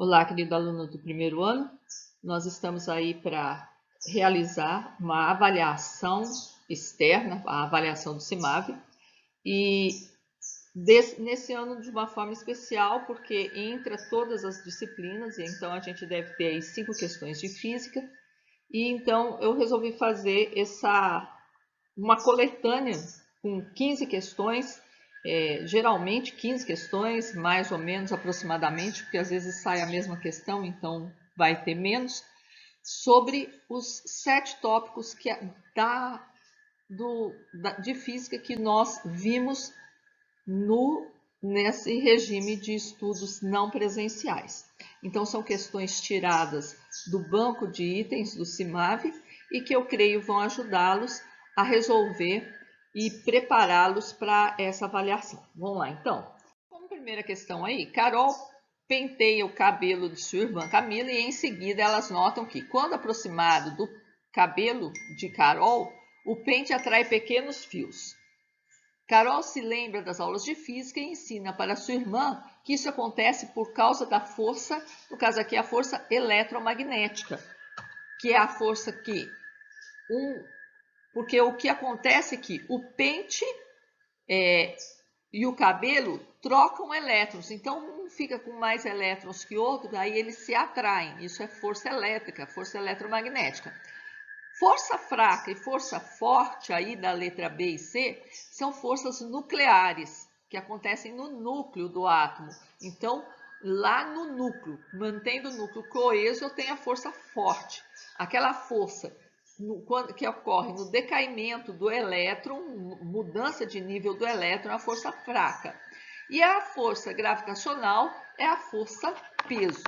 Olá, querido aluno do primeiro ano. Nós estamos aí para realizar uma avaliação externa, a avaliação do CIMAV, e nesse ano de uma forma especial, porque entra todas as disciplinas, e então a gente deve ter aí 5 questões de física, e então eu resolvi fazer uma coletânea com 15 questões, geralmente 15 questões, mais ou menos aproximadamente, porque às vezes sai a mesma questão, então vai ter menos, sobre os 7 tópicos de física que nós vimos nesse regime de estudos não presenciais. Então são questões tiradas do banco de itens do CIMAV e que eu creio vão ajudá-los a resolver e prepará-los para essa avaliação. Vamos lá, então. Como primeira questão aí, Carol penteia o cabelo de sua irmã Camila e em seguida elas notam que, quando aproximado do cabelo de Carol, o pente atrai pequenos fios. Carol se lembra das aulas de física e ensina para sua irmã que isso acontece por causa da força, no caso aqui a força eletromagnética, que é a força porque o que acontece é que o pente e o cabelo trocam elétrons, então um fica com mais elétrons que o outro, aí eles se atraem, isso é força elétrica, força eletromagnética. Força fraca e força forte aí da letra B e C são forças nucleares, que acontecem no núcleo do átomo. Então, lá no núcleo, mantendo o núcleo coeso, eu tenho a força forte. Aquela força que ocorre no decaimento do elétron, mudança de nível do elétron, é a força fraca. E a força gravitacional é a força peso.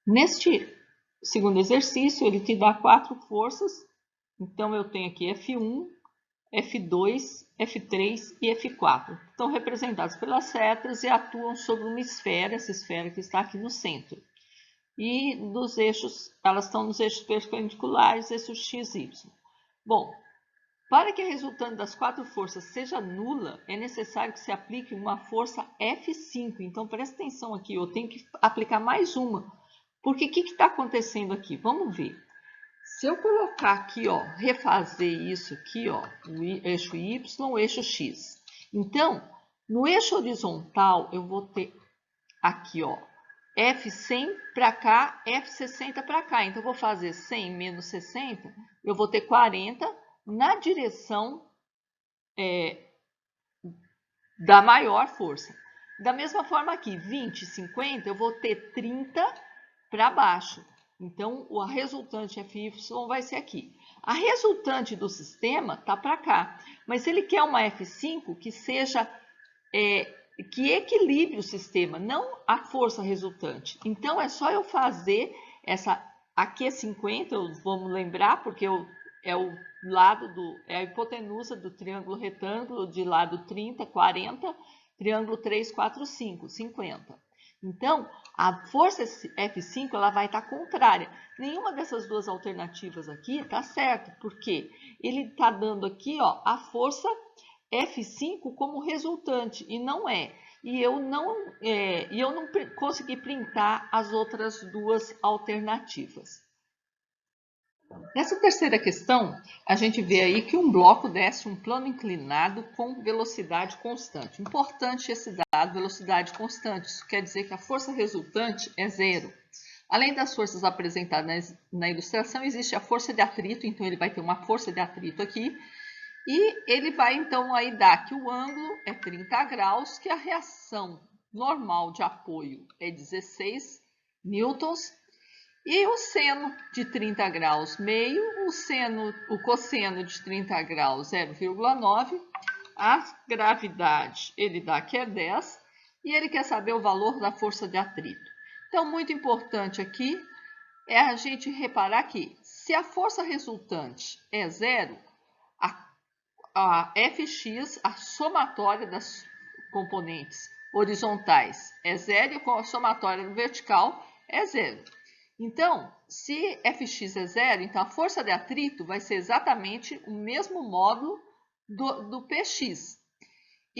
Neste segundo exercício, ele te dá 4 forças. Então, eu tenho aqui F1, F2, F3 e F4. Estão representados pelas setas e atuam sobre uma esfera, essa esfera que está aqui no centro. E dos eixos, elas estão nos eixos perpendiculares, eixo x, y. Bom, para que a resultante das 4 forças seja nula, é necessário que se aplique uma força F5. Então, presta atenção aqui, eu tenho que aplicar mais uma. Porque o que está acontecendo aqui? Vamos ver. Se eu colocar aqui, ó, refazer isso aqui, ó, o eixo Y, o eixo X. Então, no eixo horizontal, eu vou ter aqui, ó, F100 para cá, F60 para cá. Então, eu vou fazer 100 menos 60, eu vou ter 40 na direção da maior força. Da mesma forma aqui, 20, 50, eu vou ter 30 para baixo. Então, a resultante FY vai ser aqui. A resultante do sistema está para cá, mas ele quer uma F5 que seja, que equilibre o sistema, não a força resultante. Então, é só eu fazer essa, aqui é 50, vamos lembrar, porque é o lado é a hipotenusa do triângulo retângulo, de lado 30, 40, triângulo 3, 4, 5, 50. Então, a força F5 ela vai estar contrária. Nenhuma dessas duas alternativas aqui está certo, porque ele está dando aqui, ó, a força F5 como resultante, e não é. E eu não consegui printar as outras duas alternativas. Nessa terceira questão, a gente vê aí que um bloco desce um plano inclinado com velocidade constante. Importante esse dado, velocidade constante. Isso quer dizer que a força resultante é zero. Além das forças apresentadas na ilustração, existe a força de atrito, então ele vai ter uma força de atrito aqui. E ele vai então aí dar que o ângulo é 30 graus, que a reação normal de apoio é 16 newtons, e o seno de 30 graus, meio, o cosseno de 30 graus, 0,9. A gravidade, ele dá que é 10. E ele quer saber o valor da força de atrito. Então, muito importante aqui é a gente reparar que, se a força resultante é zero, a Fx, a somatória das componentes horizontais é zero e a somatória vertical é zero. Então, se Fx é zero, então a força de atrito vai ser exatamente o mesmo módulo do Px.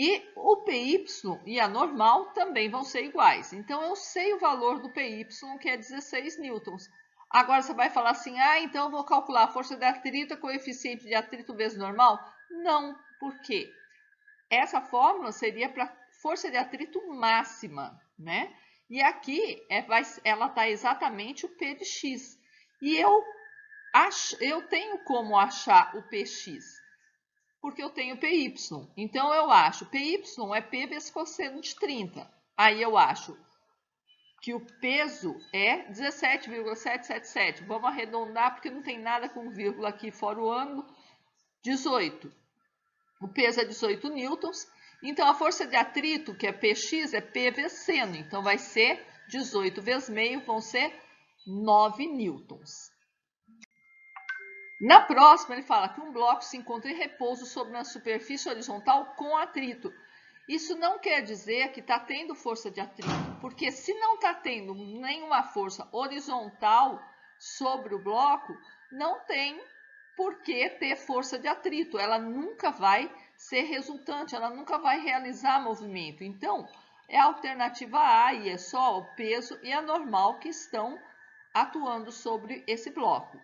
E o PY e a normal também vão ser iguais. Então, eu sei o valor do PY, que é 16 newtons. Agora, você vai falar assim, então eu vou calcular a força de atrito, a coeficiente de atrito vezes normal? Não, por quê? Essa fórmula seria para força de atrito máxima, né? E aqui ela está exatamente o P de x. E eu tenho como achar o Px, porque eu tenho PY. Então, eu acho PY é P vezes cosseno de 30. Aí eu acho que o peso é 17,777. Vamos arredondar, porque não tem nada com vírgula aqui fora o ângulo. 18. O peso é 18 newtons. Então, a força de atrito, que é Px, é P vezes seno. Então, vai ser 18 vezes meio, vão ser 9 newtons. Na próxima, ele fala que um bloco se encontra em repouso sobre uma superfície horizontal com atrito. Isso não quer dizer que está tendo força de atrito, porque se não está tendo nenhuma força horizontal sobre o bloco, não tem por que ter força de atrito. Ela nunca vai ser resultante, ela nunca vai realizar movimento. Então, é a alternativa A, e é só o peso e a normal que estão atuando sobre esse bloco.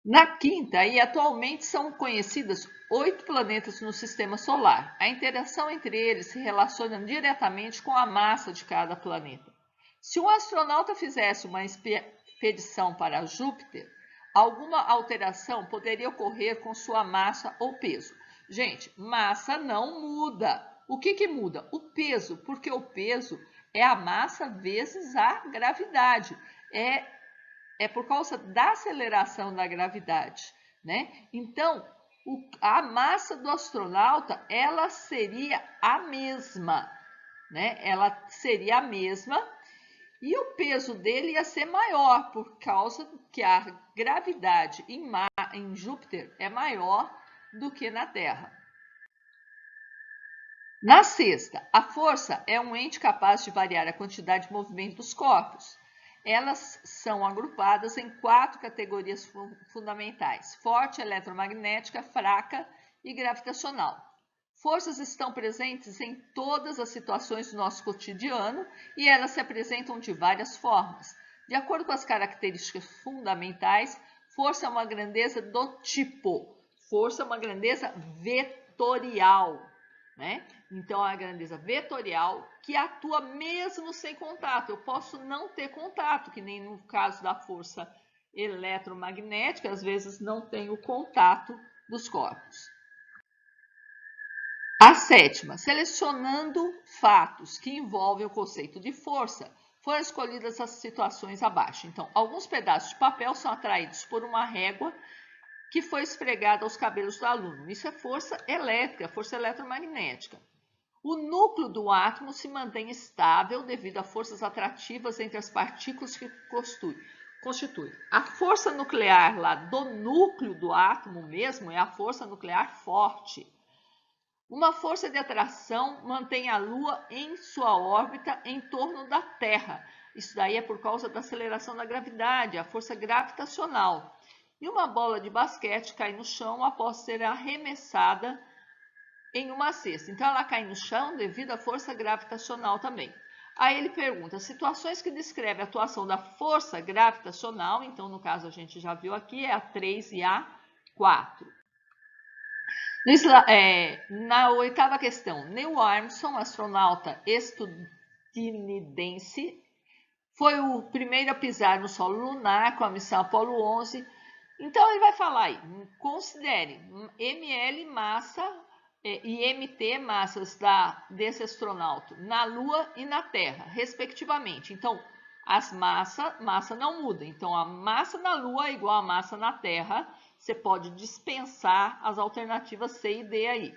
Na quinta, e atualmente são conhecidas 8 planetas no sistema solar. A interação entre eles se relaciona diretamente com a massa de cada planeta. Se um astronauta fizesse uma expedição para Júpiter, alguma alteração poderia ocorrer com sua massa ou peso. Gente, massa não muda. O que muda? O peso, porque o peso é a massa vezes a gravidade. É por causa da aceleração da gravidade, né? Então, a massa do astronauta, ela seria a mesma, né? Ela seria a mesma e o peso dele ia ser maior, por causa que a gravidade em Júpiter é maior do que na Terra. Na sexta, a força é um ente capaz de variar a quantidade de movimento dos corpos. Elas são agrupadas em 4 categorias fundamentais: forte, eletromagnética, fraca e gravitacional. Forças estão presentes em todas as situações do nosso cotidiano e elas se apresentam de várias formas. De acordo com as características fundamentais, força é uma grandeza do tipo. Força é uma grandeza vetorial, né? Então, a grandeza vetorial que atua mesmo sem contato. Eu posso não ter contato, que nem no caso da força eletromagnética, às vezes não tem o contato dos corpos. A sétima, selecionando fatos que envolvem o conceito de força, foram escolhidas as situações abaixo. Então, alguns pedaços de papel são atraídos por uma régua que foi esfregada aos cabelos do aluno. Isso é força elétrica, força eletromagnética. O núcleo do átomo se mantém estável devido a forças atrativas entre as partículas que constituem. A força nuclear lá do núcleo do átomo mesmo é a força nuclear forte. Uma força de atração mantém a Lua em sua órbita em torno da Terra. Isso daí é por causa da aceleração da gravidade, a força gravitacional. E uma bola de basquete cai no chão após ser arremessada em uma cesta. Então, ela cai no chão devido à força gravitacional também. Aí ele pergunta, situações que descrevem a atuação da força gravitacional, então, no caso, a gente já viu aqui, é a 3 e a 4. Na oitava questão, Neil Armstrong, astronauta estadunidense, foi o primeiro a pisar no solo lunar com a missão Apollo 11. Então, ele vai falar aí, considere ml massa e mt massas desse astronauta na Lua e na Terra, respectivamente. Então, massa não muda. Então, a massa na Lua é igual a massa na Terra. Você pode dispensar as alternativas C e D aí.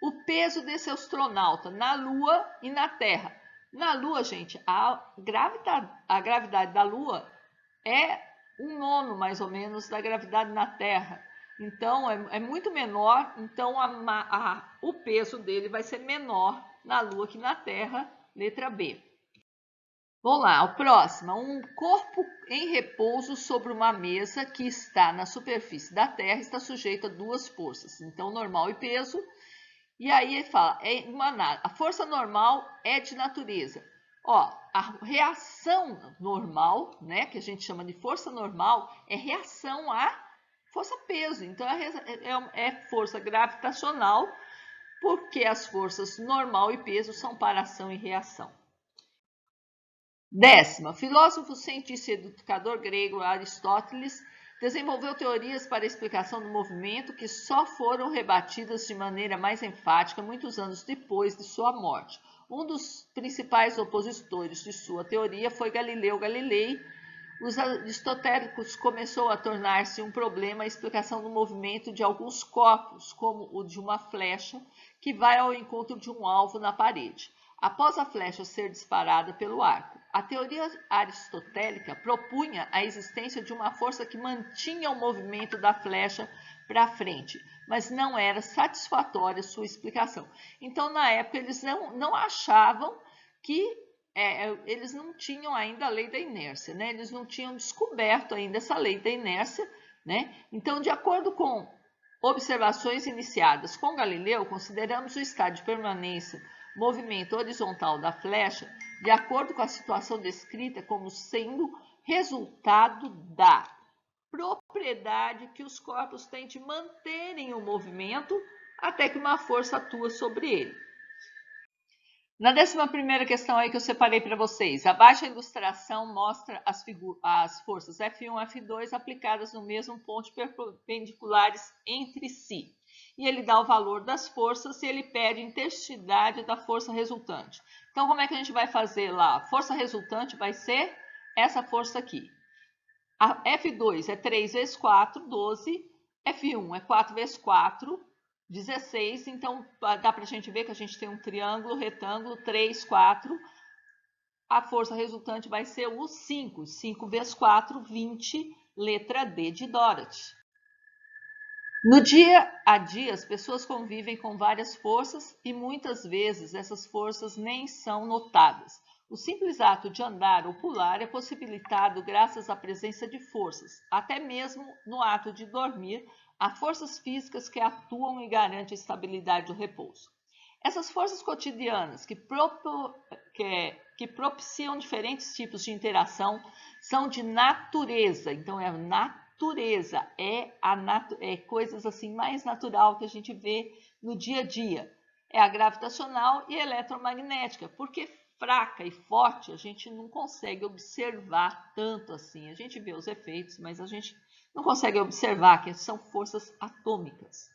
O peso desse astronauta na Lua e na Terra. Na Lua, gente, a gravidade da Lua é 1/9, mais ou menos, da gravidade na Terra. Então, é muito menor, então o peso dele vai ser menor na Lua que na Terra, letra B. Vamos lá, o próximo. Um corpo em repouso sobre uma mesa que está na superfície da Terra está sujeito a 2 forças, então normal e peso. E aí ele fala, a força normal é de natureza. Ó, a reação normal, né, que a gente chama de força normal, é reação à força-peso. Então, é força gravitacional, porque as forças normal e peso são para ação e reação. 10ª, filósofo, cientista e educador grego Aristóteles desenvolveu teorias para a explicação do movimento que só foram rebatidas de maneira mais enfática muitos anos depois de sua morte. Um dos principais opositores de sua teoria foi Galileu Galilei. Os aristotélicos começou a tornar-se um problema a explicação do movimento de alguns corpos, como o de uma flecha que vai ao encontro de um alvo na parede, após a flecha ser disparada pelo arco. A teoria aristotélica propunha a existência de uma força que mantinha o movimento da flecha para frente, mas não era satisfatória sua explicação. Então, na época, eles não achavam que eles não tinham ainda a lei da inércia, né? Eles não tinham descoberto ainda essa lei da inércia, né? Então, de acordo com observações iniciadas com Galileu, consideramos o estado de permanência, movimento horizontal da flecha, de acordo com a situação descrita, como sendo resultado da propriedade que os corpos têm de manterem o movimento até que uma força atua sobre ele. Na 11ª questão aí que eu separei para vocês, abaixo a ilustração mostra as forças F1 e F2 aplicadas no mesmo ponto perpendiculares entre si. E ele dá o valor das forças e ele pede a intensidade da força resultante. Então, como é que a gente vai fazer lá? A força resultante vai ser essa força aqui. A F2 é 3 vezes 4, 12. F1 é 4 vezes 4, 16, então dá para a gente ver que a gente tem um triângulo, retângulo, 3, 4. A força resultante vai ser o 5. 5 vezes 4, 20, letra D de Dorothy. No dia a dia, as pessoas convivem com várias forças e muitas vezes essas forças nem são notadas. O simples ato de andar ou pular é possibilitado graças à presença de forças. Até mesmo no ato de dormir, há forças físicas que atuam e garantem a estabilidade do repouso. Essas forças cotidianas que propiciam diferentes tipos de interação são de natureza. Então, é natureza, é coisas assim mais natural que a gente vê no dia a dia. É a gravitacional e a eletromagnética, porque fraca e forte a gente não consegue observar tanto assim. A gente vê os efeitos, mas a gente não consegue observar que são forças atômicas.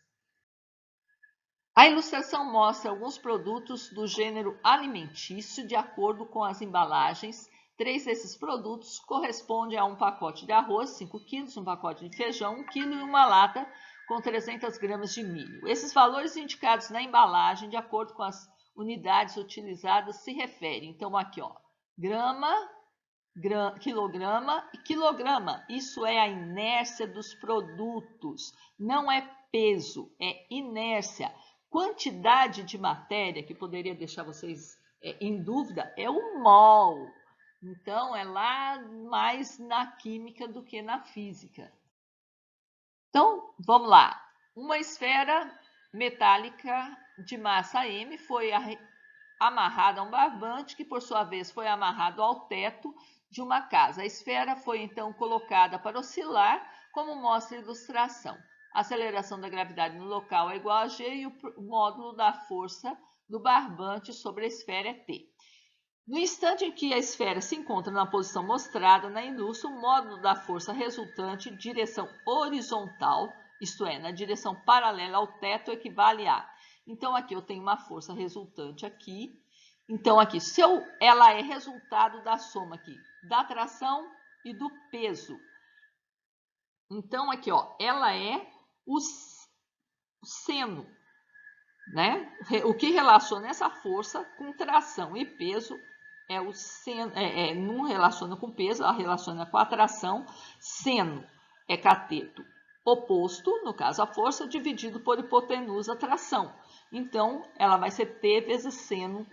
A ilustração mostra alguns produtos do gênero alimentício de acordo com as embalagens. 3 desses produtos correspondem a um pacote de arroz, 5 quilos, um pacote de feijão, 1 quilo e uma lata com 300 gramas de milho. Esses valores indicados na embalagem, de acordo com as unidades utilizadas, se referem. Então, aqui, ó, grama, quilograma e quilograma. Isso é a inércia dos produtos. Não é peso, é inércia. Quantidade de matéria que poderia deixar vocês em dúvida é o mol. Então, é lá mais na química do que na física. Então, vamos lá. Uma esfera metálica de massa M foi amarrada a um barbante, que por sua vez foi amarrado ao teto de uma casa. A esfera foi então colocada para oscilar, como mostra a ilustração. A aceleração da gravidade no local é igual a G e o módulo da força do barbante sobre a esfera é T. No instante em que a esfera se encontra na posição mostrada na indústria, o módulo da força resultante, direção horizontal, isto é, na direção paralela ao teto, equivale a... Então, aqui eu tenho uma força resultante aqui. Então, aqui, ela é resultado da soma aqui, da tração e do peso. Então, aqui, ó, ela é o seno, né? O que relaciona essa força com tração e peso é o seno, não relaciona com peso, ela relaciona com a tração. Seno é cateto oposto, no caso a força, dividido por hipotenusa, tração. Então, ela vai ser T vezes seno.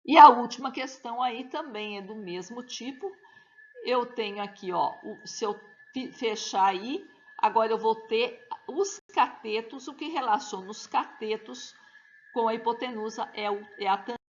E a última questão aí também é do mesmo tipo. Eu tenho aqui, ó, se eu fechar aí, agora eu vou ter os catetos, o que relaciona os catetos com a hipotenusa é a tangente.